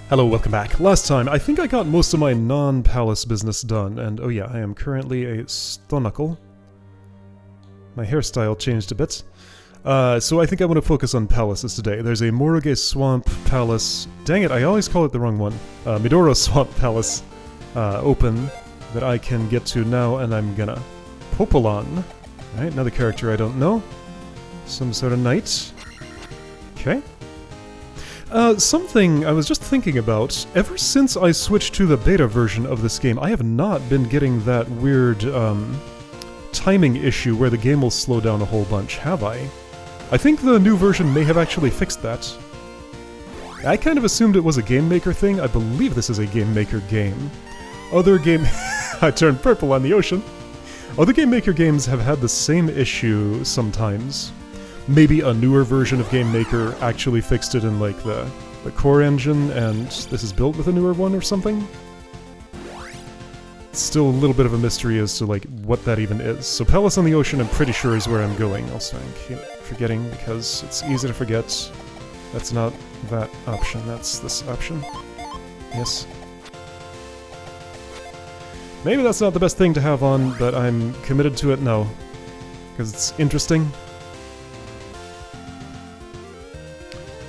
Hello, welcome back. Last time, I think I got most of my non-palace business done, and oh yeah, I am currently a stonuckle. My hairstyle changed a bit. So I think I want to focus on palaces today. There's a Morage Swamp Palace. Dang it, I always call it the wrong one. Midoro Swamp Palace open that I can get to now, and I'm gonna Popolon. Right, another character I don't know. Some sort of knight. Okay. Something I was just thinking about, ever since I switched to the beta version of this game, I have not been getting that weird, timing issue where the game will slow down a whole bunch, have I? I think the new version may have actually fixed that. I kind of assumed it was a Game Maker thing. I believe this is a Game Maker game. Other game... I turned purple on the ocean. Other Game Maker games have had the same issue sometimes. Maybe a newer version of Game Maker actually fixed it in, like, the core engine, and this is built with a newer one or something? It's still a little bit of a mystery as to, like, what that even is. So Palace on the Ocean, I'm pretty sure is where I'm going. Also, I keep forgetting because it's easy to forget. That's not that option, that's this option. Yes. Maybe that's not the best thing to have on, but I'm committed to it now. Because it's interesting.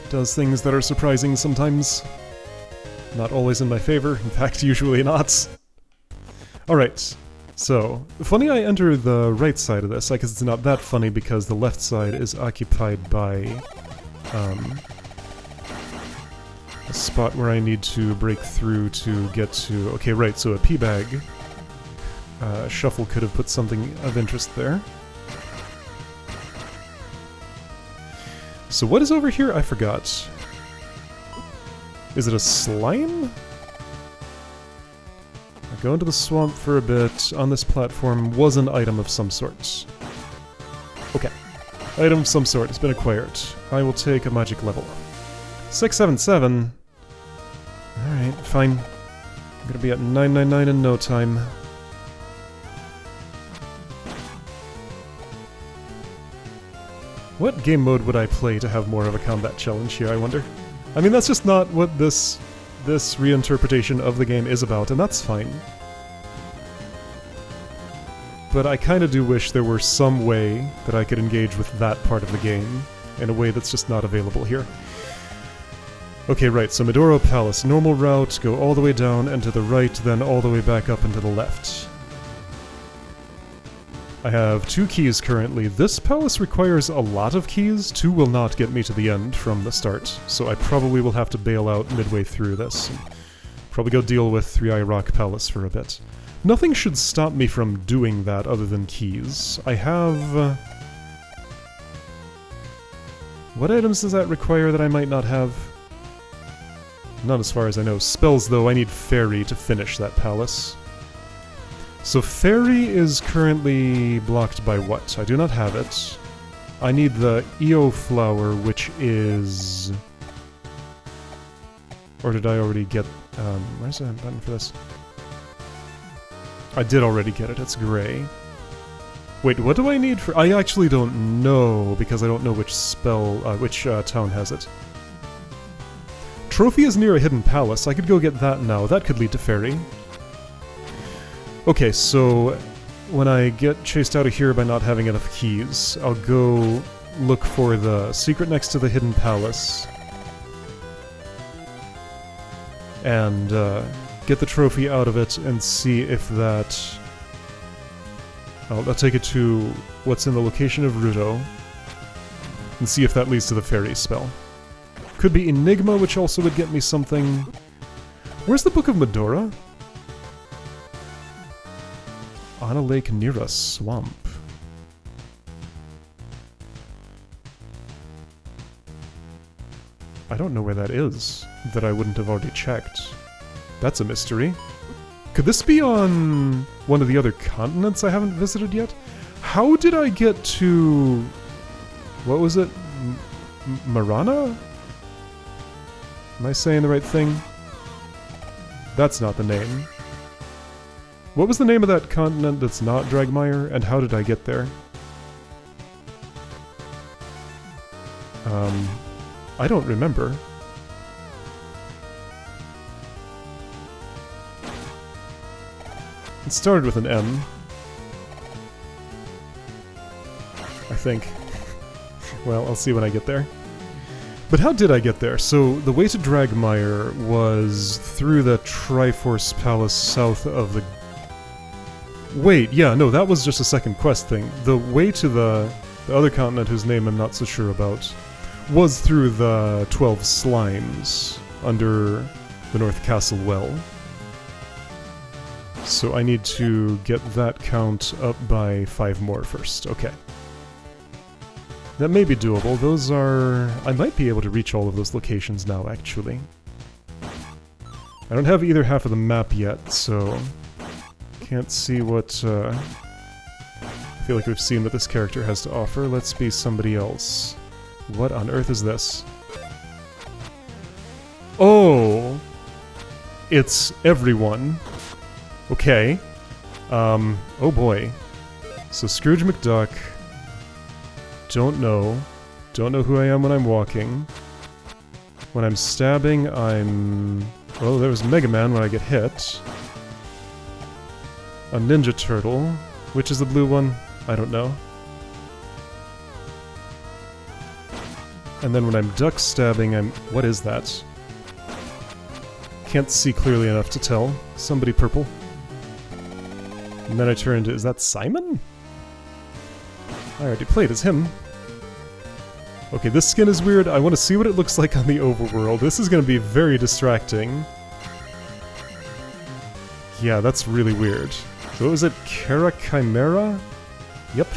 Does things that are surprising sometimes. Not always in my favor, in fact, usually not. Alright, so, funny I enter the right side of this. I guess it's not that funny because the left side is occupied by a spot where I need to break through to get to... Okay, right, so a pea bag. Shuffle could have put something of interest there. So what is over here? I forgot. Is it a slime? I go into the swamp for a bit. On this platform was an item of some sort. Okay. Item of some sort has been acquired. I will take a magic level. 677. Alright, fine. I'm gonna be at 999 in no time. What game mode would I play to have more of a combat challenge here, I wonder? I mean, that's just not what this reinterpretation of the game is about, and that's fine. But I kinda do wish there were some way that I could engage with that part of the game, in a way that's just not available here. Okay, right, so Midoro Palace, normal route, go all the way down and to the right, then all the way back up and to the left. I have 2 keys currently. This palace requires a lot of keys. 2 will not get me to the end from the start, so I probably will have to bail out midway through this. And probably go deal with 3-Eye Rock Palace for a bit. Nothing should stop me from doing that other than keys. I have... What items does that require that I might not have? Not as far as I know. Spells, though, I need Fairy to finish that palace. So Fairy is currently blocked by what? I do not have it. I need the EO Flower, which is... Or did I already get... where's the button for this? I did already get it, it's gray. Wait, what do I need for... I actually don't know, because I don't know which spell... which town has it. Trophy is near a hidden palace. I could go get that now. That could lead to Fairy. Okay, so when I get chased out of here by not having enough keys, I'll go look for the secret next to the hidden palace. And get the trophy out of it and see if that... I'll take it to what's in the location of Ruto. And see if that leads to the fairy spell. Could be Enigma, which also would get me something... Where's the Book of Medora? On a lake near a swamp. I don't know where that is, that I wouldn't have already checked. That's a mystery. Could this be on one of the other continents I haven't visited yet? How did I get to... What was it? Marana? Am I saying the right thing? That's not the name. What was the name of that continent that's not Dragmire, and how did I get there? I don't remember. It started with an M. I think. Well, I'll see when I get there. But how did I get there? So, the way to Dragmire was through the Triforce Palace south of the... Wait, yeah, no, that was just a second quest thing. The way to the other continent, whose name I'm not so sure about, was through the 12 Slimes under the North Castle Well. So I need to get that count up by 5 more first. Okay. That may be doable. Those are... I might be able to reach all of those locations now, actually. I don't have either half of the map yet, so... Can't see what... I feel like we've seen what this character has to offer. Let's be somebody else. What on earth is this? Oh! It's everyone. Okay. Oh boy. So Scrooge McDuck... Don't know. Don't know who I am when I'm walking. When I'm stabbing, I'm... Oh, there was Mega Man when I get hit. A Ninja Turtle. Which is the blue one? I don't know. And then when I'm duck stabbing, I'm... What is that? Can't see clearly enough to tell. Somebody purple. And then I turn into... Is that Simon? I already played as him. Okay, this skin is weird. I want to see what it looks like on the overworld. This is going to be very distracting. Yeah, that's really weird. So what was it? Kara Chimera? Yep.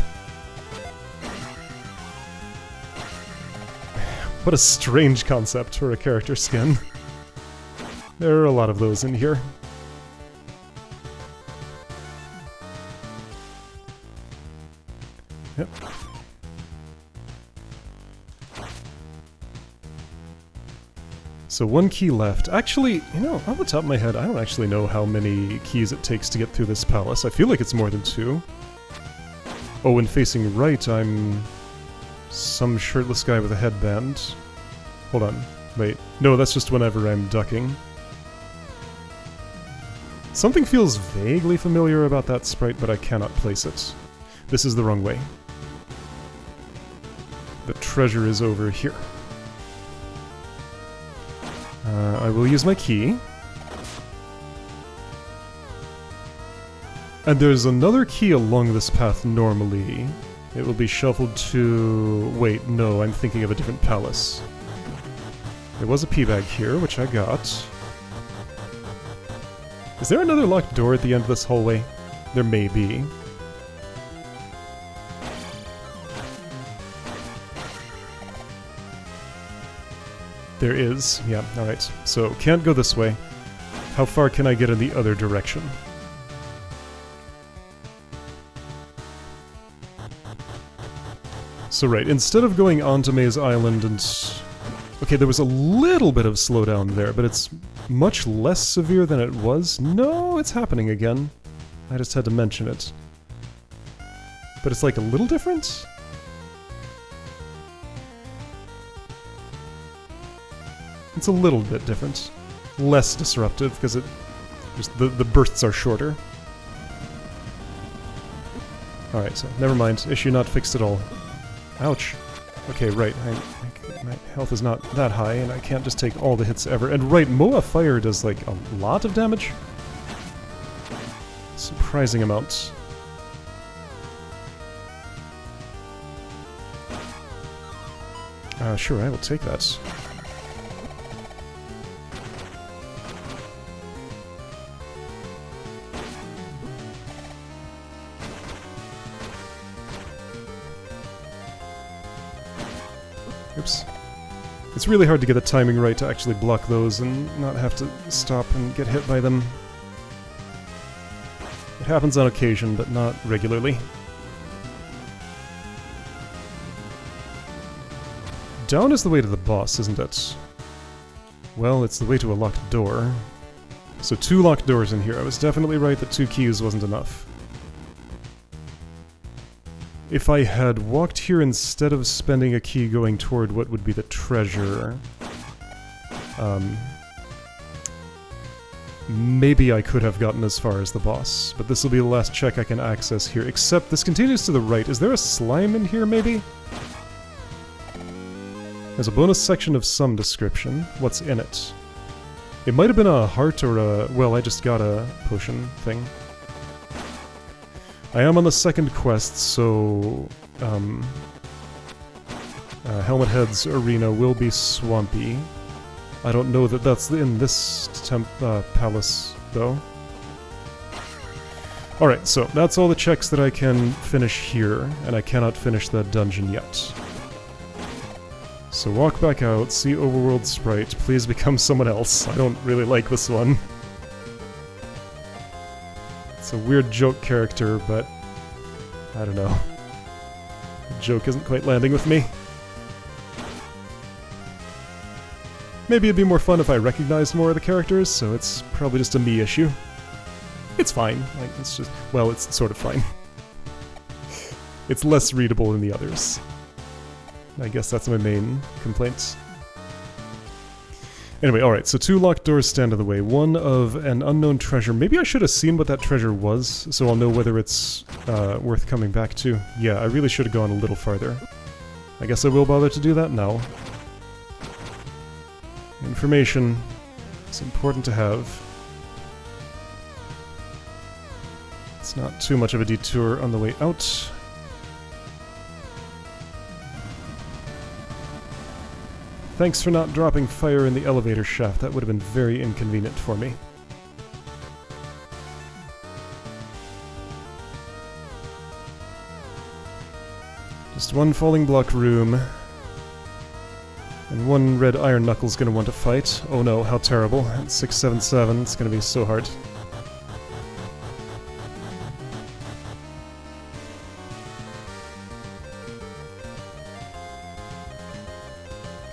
What a strange concept for a character skin. There are a lot of those in here. Yep. So 1 key left. Actually, you know, off the top of my head, I don't actually know how many keys it takes to get through this palace. I feel like it's more than 2. Oh, and facing right, I'm some shirtless guy with a headband. Hold on. Wait. No, that's just whenever I'm ducking. Something feels vaguely familiar about that sprite, but I cannot place it. This is the wrong way. The treasure is over here. I will use my key. And there's another key along this path normally. It will be shuffled to... Wait, no, I'm thinking of a different palace. There was a pea bag here, which I got. Is there another locked door at the end of this hallway? There may be. There is, yeah, alright. So, can't go this way. How far can I get in the other direction? So right, instead of going onto Maze Island and... Okay, there was a little bit of slowdown there, but it's much less severe than it was. No, it's happening again. I just had to mention it. But it's like a little different? It's a little bit different. Less disruptive, because it... just the bursts are shorter. Alright, so never mind. Issue not fixed at all. Ouch. Okay, right. My health is not that high, and I can't just take all the hits ever. And right, Moa Fire does, like, a lot of damage? Surprising amounts. Sure, I will take that. Oops. It's really hard to get the timing right to actually block those and not have to stop and get hit by them. It happens on occasion, but not regularly. Down is the way to the boss, isn't it? Well, it's the way to a locked door. So 2 locked doors in here. I was definitely right that 2 keys wasn't enough. If I had walked here instead of spending a key going toward what would be the treasure... maybe I could have gotten as far as the boss, but this will be the last check I can access here, except this continues to the right. Is there a slime in here, maybe? There's a bonus section of some description. What's in it? It might have been a heart or a... well, I just got a potion thing. I am on the second quest, so... Helmet Head's arena will be swampy. I don't know that that's in this palace, though. Alright, so that's all the checks that I can finish here, and I cannot finish that dungeon yet. So walk back out, see Overworld Sprite, please become someone else. I don't really like this one. It's a weird joke character, but... I don't know. The joke isn't quite landing with me. Maybe it'd be more fun if I recognized more of the characters, so it's probably just a me issue. It's fine. Like, it's just... well, it's sort of fine. It's less readable than the others. I guess that's my main complaint. Anyway, alright, so 2 locked doors stand in the way. One of an unknown treasure. Maybe I should have seen what that treasure was, so I'll know whether it's worth coming back to. Yeah, I really should have gone a little farther. I guess I will bother to do that now. Information. It's important to have. It's not too much of a detour on the way out. Thanks for not dropping fire in the elevator shaft. That would have been very inconvenient for me. Just one falling block room. And one red iron knuckle's gonna want to fight. Oh no, how terrible. At 677, it's gonna be so hard.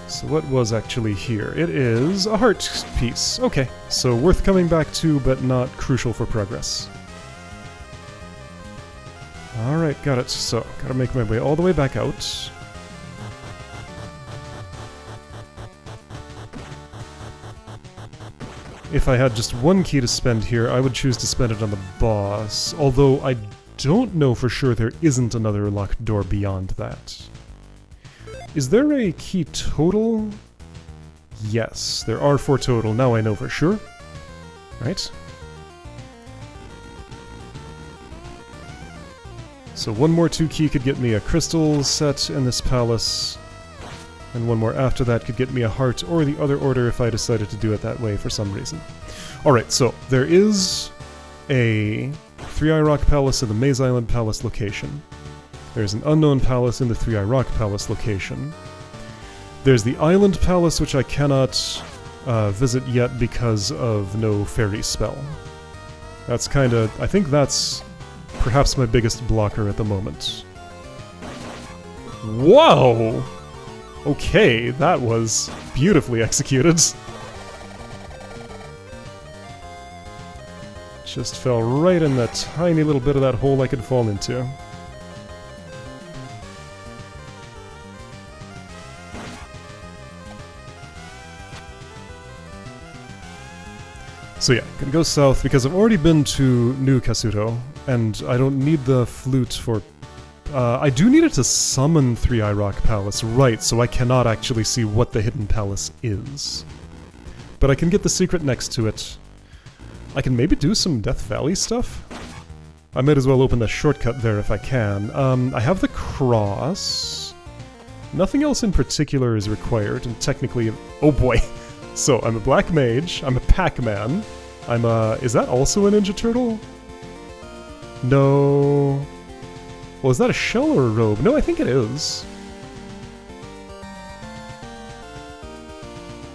So what was actually here? It is a heart piece. Okay, so worth coming back to, but not crucial for progress. Alright, got it. So, gotta make my way all the way back out. If I had just one key to spend here, I would choose to spend it on the boss, although I don't know for sure there isn't another locked door beyond that. Is there a key total? Yes, there are 4 total, now I know for sure. Right? So one more 2 key could get me a crystal set in this palace, and one more after that could get me a heart or the other order if I decided to do it that way for some reason. Alright, so there is a 3-Eye Rock Palace in the Maze Island Palace location. There's an unknown palace in the 3-Eye Rock Palace location. There's the Island Palace, which I cannot visit yet because of no fairy spell. That's kinda... I think that's perhaps my biggest blocker at the moment. Whoa! Okay, that was beautifully executed. Just fell right in the tiny little bit of that hole I could fall into. So yeah, gonna go south because I've already been to New Kasuto, and I don't need the flute for... I do need it to summon 3-Eye Rock Palace, right, so I cannot actually see what the hidden palace is. But I can get the secret next to it. I can maybe do some Death Valley stuff? I might as well open the shortcut there if I can. I have the cross. Nothing else in particular is required, and technically... oh boy! So, I'm a black mage, I'm a Pac-Man, I'm a... is that also a Ninja Turtle? No... well, is that a shell or a robe? No, I think it is.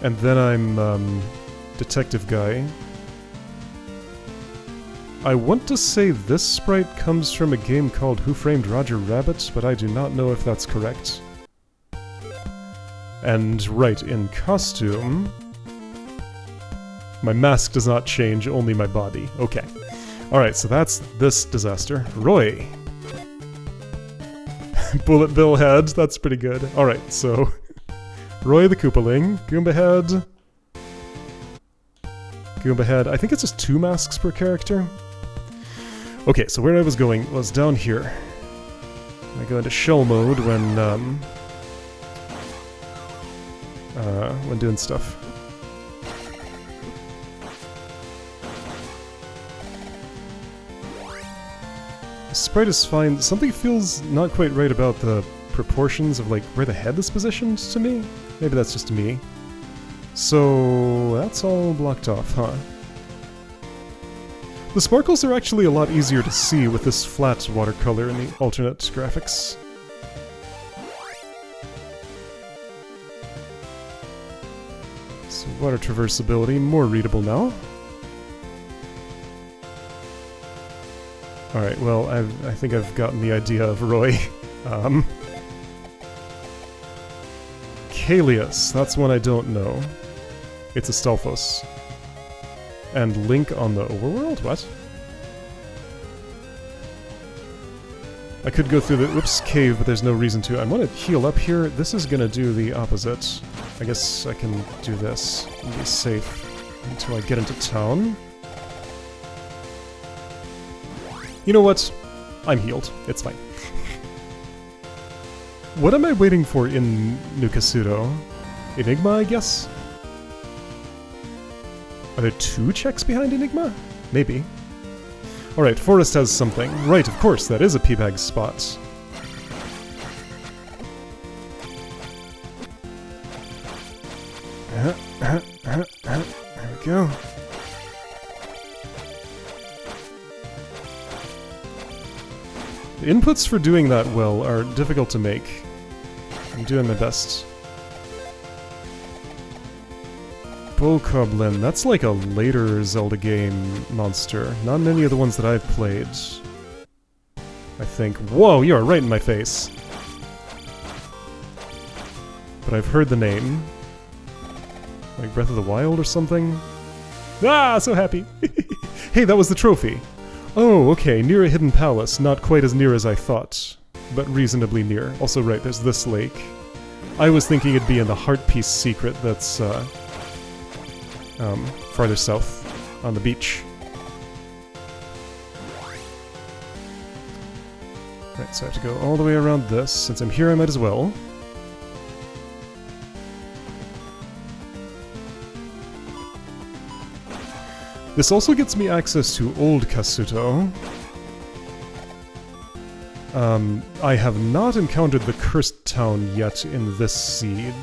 And then I'm, detective guy. I want to say this sprite comes from a game called Who Framed Roger Rabbit, but I do not know if that's correct. And right, in costume... my mask does not change, only my body. Okay. Alright, so that's this disaster. Roy! Bullet Bill head, that's pretty good. Alright, so... Roy the Koopaling, Goomba head... Goomba Head. I think it's just 2 masks per character. Okay, so where I was going was down here. I go into shell mode when doing stuff. The sprite is fine. Something feels not quite right about the proportions of like where the head is positioned to me. Maybe that's just me. So that's all blocked off, huh? The sparkles are actually a lot easier to see with this flat watercolor in the alternate graphics. So water traversability, more readable now. Alright, well, I think I've gotten the idea of Roy. Kalius, that's one I don't know. It's a Stalfos. And Link on the overworld? What? I could go through the cave, but there's no reason to. I want to heal up here. This is gonna do the opposite. I guess I can do this and be safe until I get into town. You know what? I'm healed. It's fine. What am I waiting for in New Kasuto? Enigma, I guess? Are there 2 checks behind Enigma? Maybe. Alright, Forest has something. Right, of course, that is a P-bag spot. There we go. The inputs for doing that well are difficult to make. I'm doing my best. Bokoblin, that's like a later Zelda game monster. Not many of the ones that I've played. I think. Whoa, you are right in my face. But I've heard the name. Like Breath of the Wild or something? Ah, so happy! Hey, that was the trophy! Oh, okay, near a hidden palace. Not quite as near as I thought, but reasonably near. Also, right, there's this lake. I was thinking it'd be in the Heart Piece secret that's, farther south, on the beach. Right, so I have to go all the way around this. Since I'm here, I might as well. This also gets me access to Old Kasuto. I have not encountered the Cursed Town yet in this seed.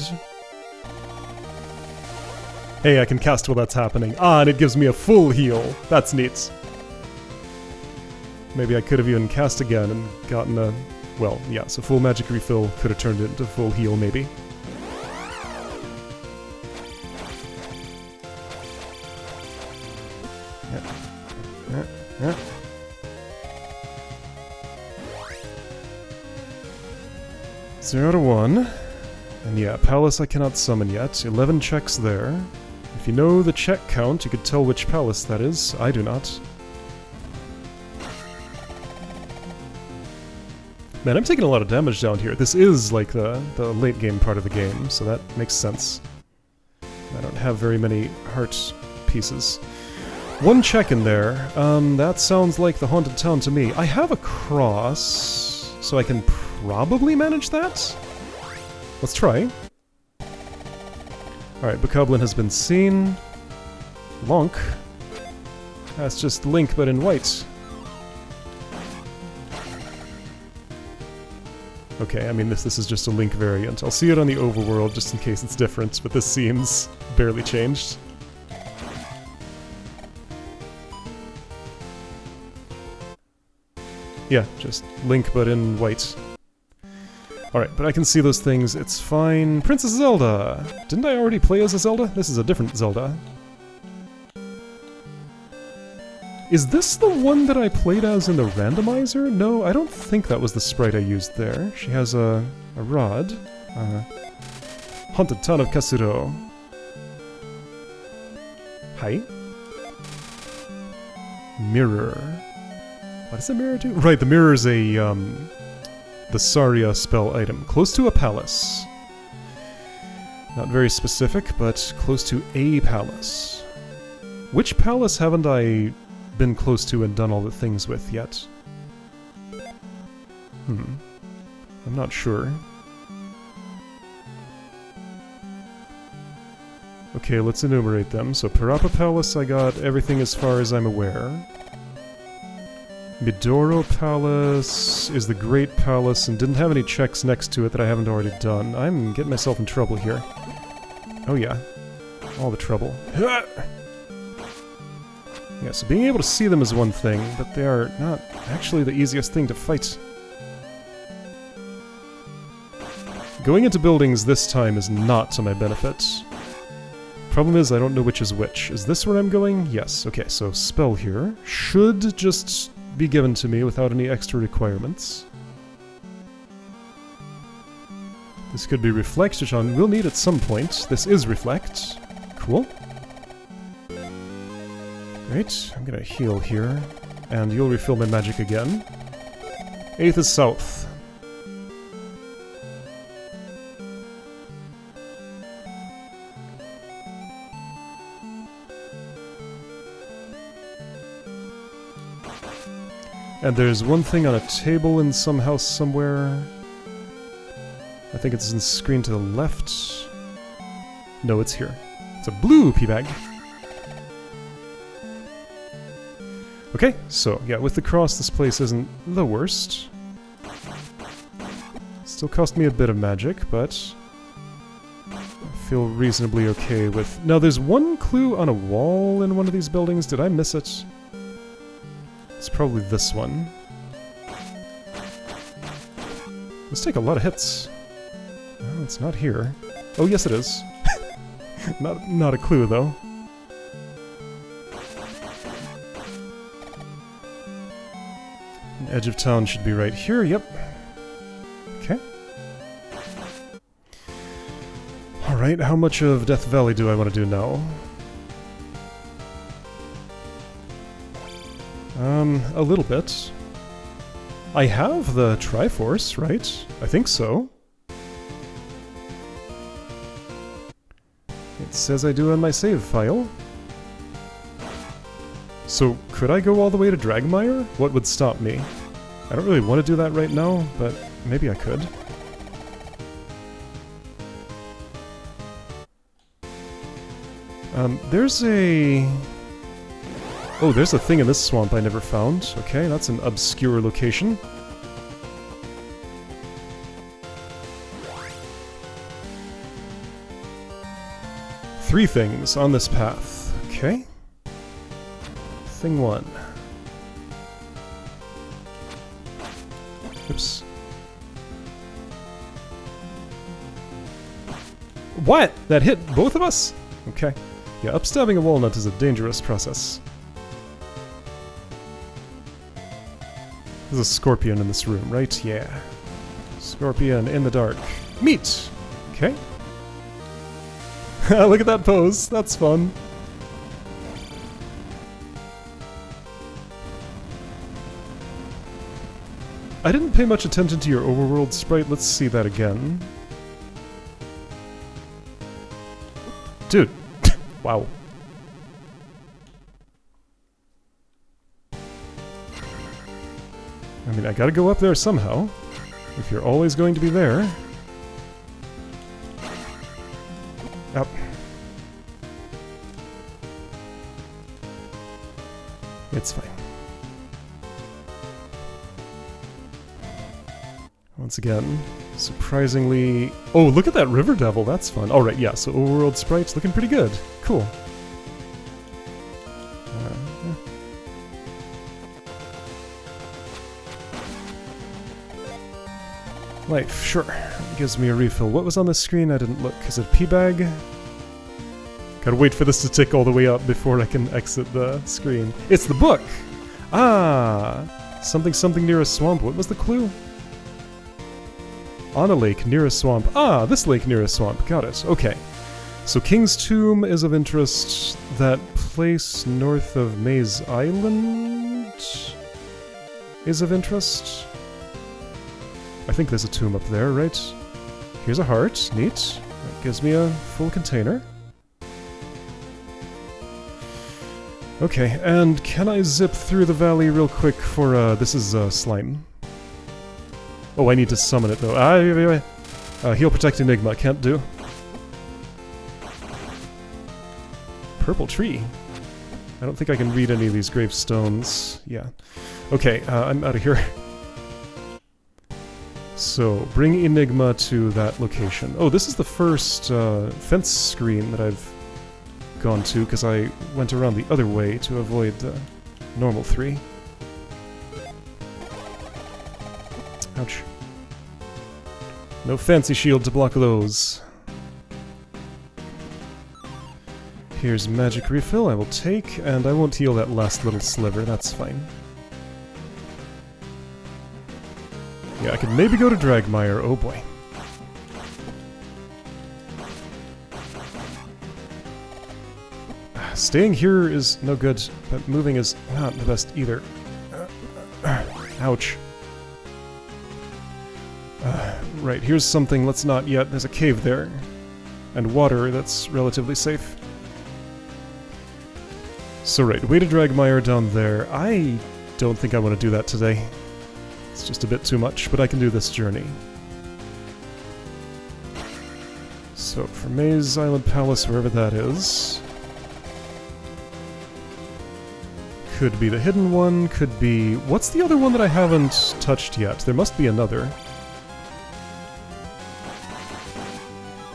Hey, I can cast while that's happening. Ah, and it gives me a full heal. That's neat. Maybe I could have even cast again and gotten a... Well, yeah, so full magic refill could have turned it into full heal, maybe. Yeah. 0 to 1. And yeah, Palace I cannot summon yet. 11 checks there. If you know the check count, you could tell which palace that is. I do not. Man, I'm taking a lot of damage down here. This is like the late game part of the game, so that makes sense. I don't have very many heart pieces. 1 check in there. That sounds like the Haunted Town to me. I have a cross, so I can probably manage that? Let's try. Alright, Bokoblin has been seen. Lonk. That's just Link, but in white. Okay, I mean, this is just a Link variant. I'll see it on the overworld just in case it's different, but this seems barely changed. Yeah, just Link, but in white. Alright, but I can see those things, it's fine. Princess Zelda! Didn't I already play as a Zelda? This is a different Zelda. Is this the one that I played as in the randomizer? No, I don't think that was the sprite I used there. She has a rod. Haunted Town of Kasuro. Hi. Mirror. What does the mirror do? Right, the mirror is a, the ZALiA spell item. Close to a palace. Not very specific, but close to a palace. Which palace haven't I been close to and done all the things with yet? I'm not sure. Okay, let's enumerate them. So Parappa Palace, I got everything as far as I'm aware. Midoro Palace is the Great Palace and didn't have any checks next to it that I haven't already done. I'm getting myself in trouble here. Oh yeah. All the trouble. Yeah, so being able to see them is one thing, but they are not actually the easiest thing to fight. Going into buildings this time is not to my benefit. Problem is, I don't know which is which. Is this where I'm going? Yes. Okay, so spell here should just be given to me without any extra requirements. This could be Reflect, which we'll need at some point. This is Reflect. Cool. Great. I'm gonna heal here, and you'll refill my magic again. 8th is South. And there's one thing on a table in some house somewhere. I think it's in the screen to the left. No, it's here. It's a blue pea bag. Okay, so yeah, with the cross, this place isn't the worst. Still cost me a bit of magic, but I feel reasonably okay with... Now, there's one clue on a wall in one of these buildings. Did I miss it? It's probably this one. Let's take a lot of hits. Oh, it's not here. Oh, yes it is. Not a clue, though. Edge of town should be right here, yep. Okay. Alright, how much of Death Valley do I want to do now? A little bit. I have the Triforce, right? I think so. It says I do on my save file. So, could I go all the way to Dragmire? What would stop me? I don't really want to do that right now, but maybe I could. There's a... Oh, there's a thing in this swamp I never found. Okay, that's an obscure location. Three things on this path. Okay. Thing one. Oops. What? That hit both of us? Okay. Yeah, upstabbing a walnut is a dangerous process. There's a scorpion in this room, right? Yeah. Scorpion in the dark. Meat! Okay. Look at that pose. That's fun. I didn't pay much attention to your overworld sprite. Let's see that again. Dude. Wow. I mean, I gotta go up there somehow. If you're always going to be there. Up. It's fine. Once again, surprisingly... Oh, look at that River Devil, that's fun. Alright, yeah, so overworld sprites looking pretty good. Cool. Life, sure. Gives me a refill. What was on the screen? I didn't look. Is it a pea bag? Gotta wait for this to tick all the way up before I can exit the screen. It's the book! Ah! Something something near a swamp. What was the clue? On a lake near a swamp. Ah, this lake near a swamp. Got it. Okay. So King's Tomb is of interest. That place north of Maze Island is of interest. I think there's a tomb up there, right? Here's a heart. Neat. That gives me a full container. Okay, and can I zip through the valley real quick for, this is, slime. Oh, I need to summon it, though. Heal Protect Enigma, can't do. Purple tree. I don't think I can read any of these gravestones. Yeah. Okay, I'm out of here. So, bring Enigma to that location. Oh, this is the first fence screen that I've gone to, because I went around the other way to avoid normal 3. Ouch. No fancy shield to block those. Here's magic refill I will take, and I won't heal that last little sliver, that's fine. Yeah, I could maybe go to Dragmire, oh boy. Staying here is no good, but moving is not the best either. Ouch. Right, here's something, let's not yet. There's a cave there. And water that's relatively safe. So right, way to Dragmire down there. I don't think I want to do that today. It's just a bit too much, but I can do this journey. So, for Maze Island Palace, wherever that is... Could be the hidden one, could be... What's the other one that I haven't touched yet? There must be another.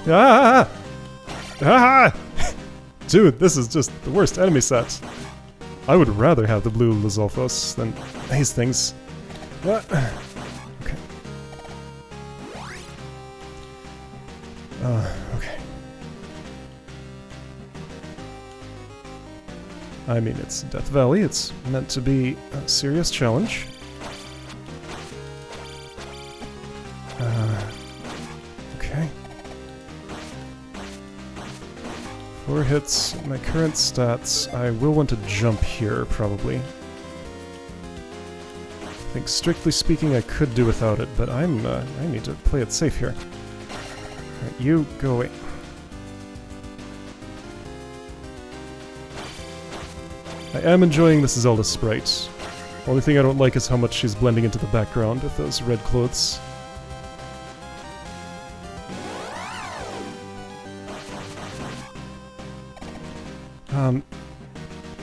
Ah! Ah! Dude, this is just the worst enemy set. I would rather have the blue Lizalfos than these things. Okay. Okay. I mean, it's Death Valley, it's meant to be a serious challenge. Okay. 4 hits, my current stats, I will want to jump here, probably. I think, strictly speaking, I could do without it, but I need to play it safe here. Alright, you, go away. I am enjoying this Zelda sprite. Only thing I don't like is how much she's blending into the background with those red clothes.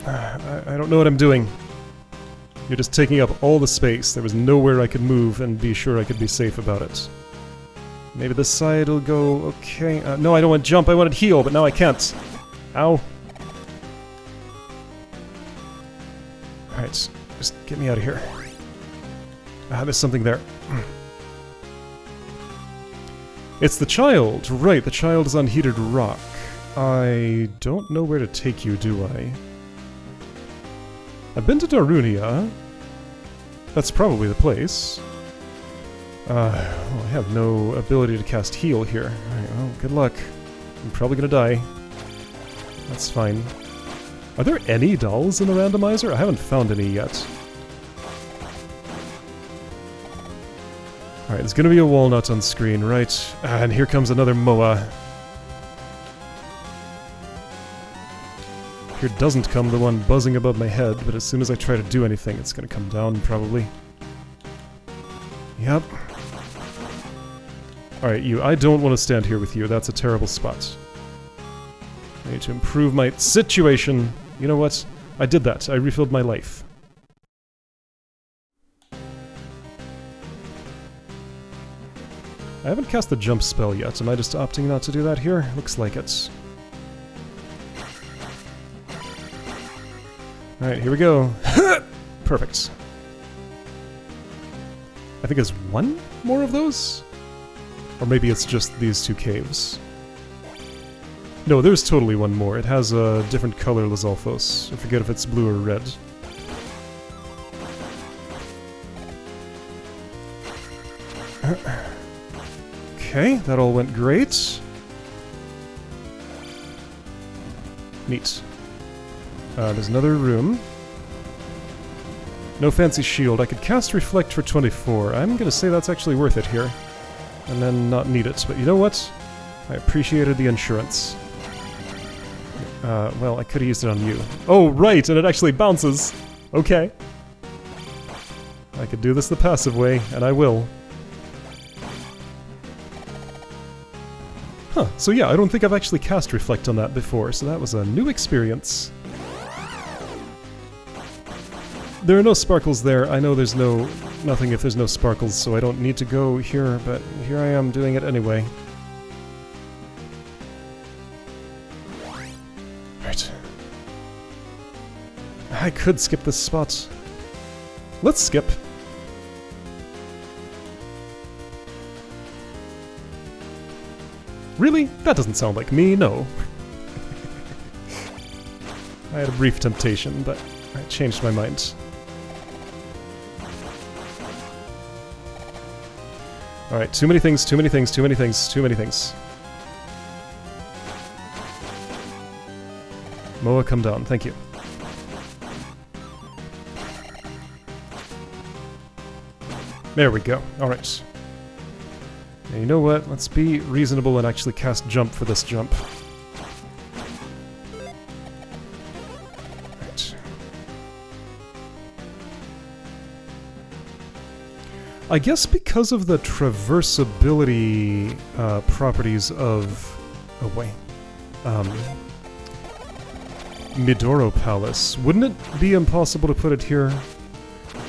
I don't know what I'm doing. You're just taking up all the space. There was nowhere I could move and be sure I could be safe about it. Maybe this side will go okay. No, I don't want to jump. I wanted heal, but now I can't. Ow. Alright, just get me out of here. Ah, there's something there. It's the child! Right, the child is on Heated Rock. I don't know where to take you, do I? I've been to Darunia. That's probably the place. Well, I have no ability to cast heal here. Alright, well, good luck. I'm probably gonna die. That's fine. Are there any dolls in the randomizer? I haven't found any yet. Alright, there's gonna be a walnut on screen, right? And here comes another Moa. Here doesn't come the one buzzing above my head, but as soon as I try to do anything, it's gonna come down, probably. Yep. Alright, you, I don't want to stand here with you. That's a terrible spot. I need to improve my situation. You know what? I did that. I refilled my life. I haven't cast the jump spell yet. Am I just opting not to do that here? Looks like it. Alright, here we go. Perfect. I think there's one more of those? Or maybe it's just these 2 caves. No, there's totally one more. It has a different color Lizalfos. I forget if it's blue or red. Okay, that all went great. Neat. There's another room. No fancy shield. I could cast Reflect for 24. I'm gonna say that's actually worth it here. And then not need it. But you know what? I appreciated the insurance. Well, I could have used it on you. Oh, right, and it actually bounces! Okay. I could do this the passive way, and I will. Huh, so yeah, I don't think I've actually cast Reflect on that before, so that was a new experience. There are no sparkles there. I know there's nothing if there's no sparkles, so I don't need to go here, but here I am doing it anyway. Right. I could skip this spot. Let's skip. Really? That doesn't sound like me, no. I had a brief temptation, but I changed my mind. Alright, too many things, too many things, too many things, too many things. Moa, come down, thank you. There we go, alright. Now, you know what, let's be reasonable and actually cast jump for this jump. Right. I guess because of the traversability properties of... oh wait. Midoro Palace, wouldn't it be impossible to put it here?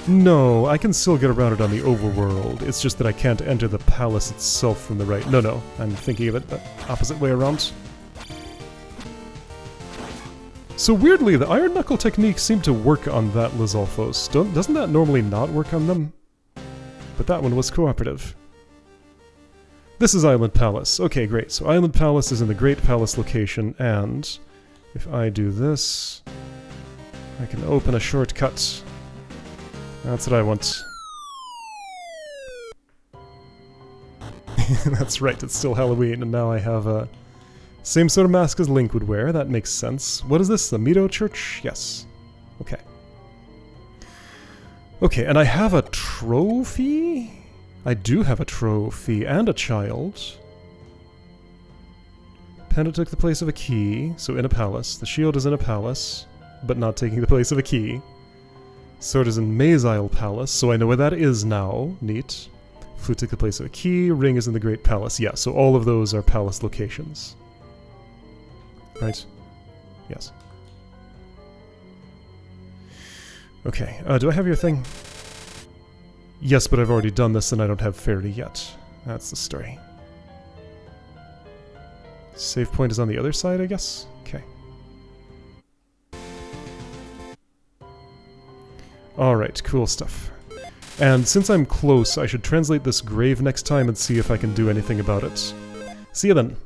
No, I can still get around it on the overworld. It's just that I can't enter the palace itself from the right. No, I'm thinking of it the opposite way around. So weirdly, the Iron Knuckle techniques seem to work on that Lizalfos. Doesn't that normally not work on them? But that one was cooperative. This is Island Palace. Okay, great. So Island Palace is in the Great Palace location, and if I do this, I can open a shortcut. That's what I want. That's right, it's still Halloween, and now I have a same sort of mask as Link would wear. That makes sense. What is this? The Mito Church? Yes. Okay. Okay, and I have a trophy? I do have a trophy and a child. Panda took the place of a key, so in a palace. The shield is in a palace, but not taking the place of a key. Sword is in Maze Isle Palace, so I know where that is now. Neat. Flute took the place of a key. Ring is in the Great Palace. Yeah, so all of those are palace locations. Right? Yes. Okay, do I have your thing? Yes, but I've already done this and I don't have Fairy yet. That's the story. Save point is on the other side, I guess? Okay. Alright, cool stuff. And since I'm close, I should translate this grave next time and see if I can do anything about it. See you then.